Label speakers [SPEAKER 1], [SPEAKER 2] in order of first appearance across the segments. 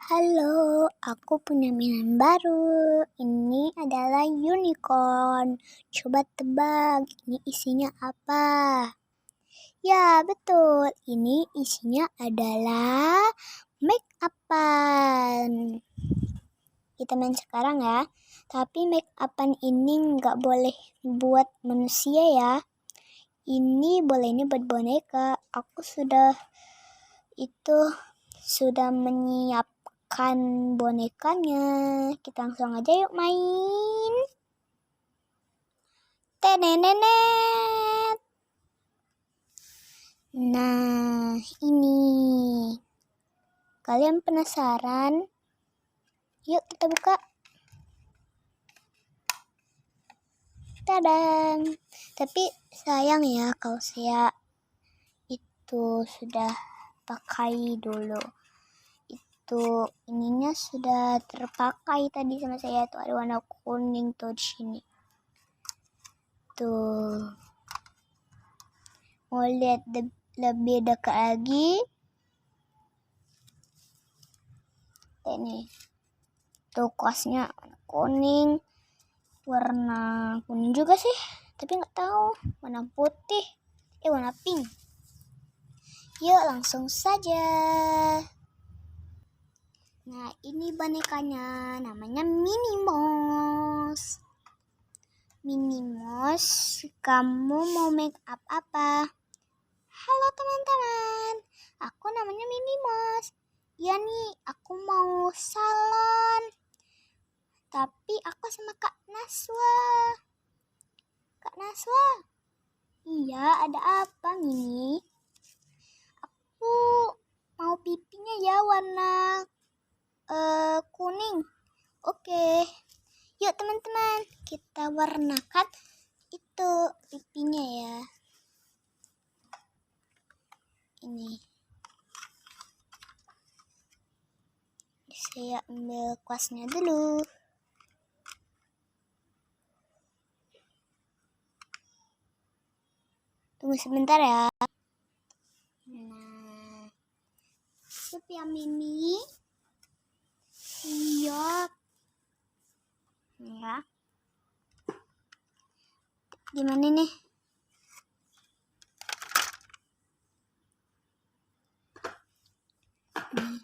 [SPEAKER 1] Halo, aku punya mainan baru. Ini adalah unicorn. Coba tebak, ini isinya apa? Ya, betul. Ini isinya adalah make upan. Kita main sekarang ya. Tapi make upan ini nggak boleh buat manusia ya. Ini bolehnya buat boneka. Aku sudah menyiapkan bonekanya. Kita langsung aja yuk main. Tenenenet. Nah, ini. Kalian penasaran? Yuk kita buka. Tadang. Tapi sayang ya kalau saya itu sudah pakai dulu. Ininya sudah terpakai tadi sama saya, tuh ada warna kuning tuh di sini. Tuh. Mau lihat lebih dekat lagi? Ini. Tuh kuasnya warna kuning. Warna kuning juga sih, tapi nggak tahu warna putih. Warna pink. Yuk langsung saja. Nah, ini bonekanya, namanya Minimos. Minimos, kamu mau make up apa? Halo teman-teman, aku namanya Minimos. Ya nih, aku mau salon. Tapi aku sama Kak Naswa. Kak Naswa? Iya, ada apa Mini? Aku mau pipinya ya warna kuning. Oke. Yuk teman-teman, kita warnakan itu pipinya ya. Ini. Saya ambil kuasnya dulu. Tunggu sebentar ya. Nah. Siap ya Mimi? Siap. Ya. Gimana nih? Nih.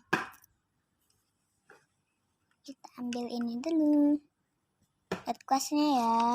[SPEAKER 1] Kita ambil ini dulu. Lihat kuasnya ya.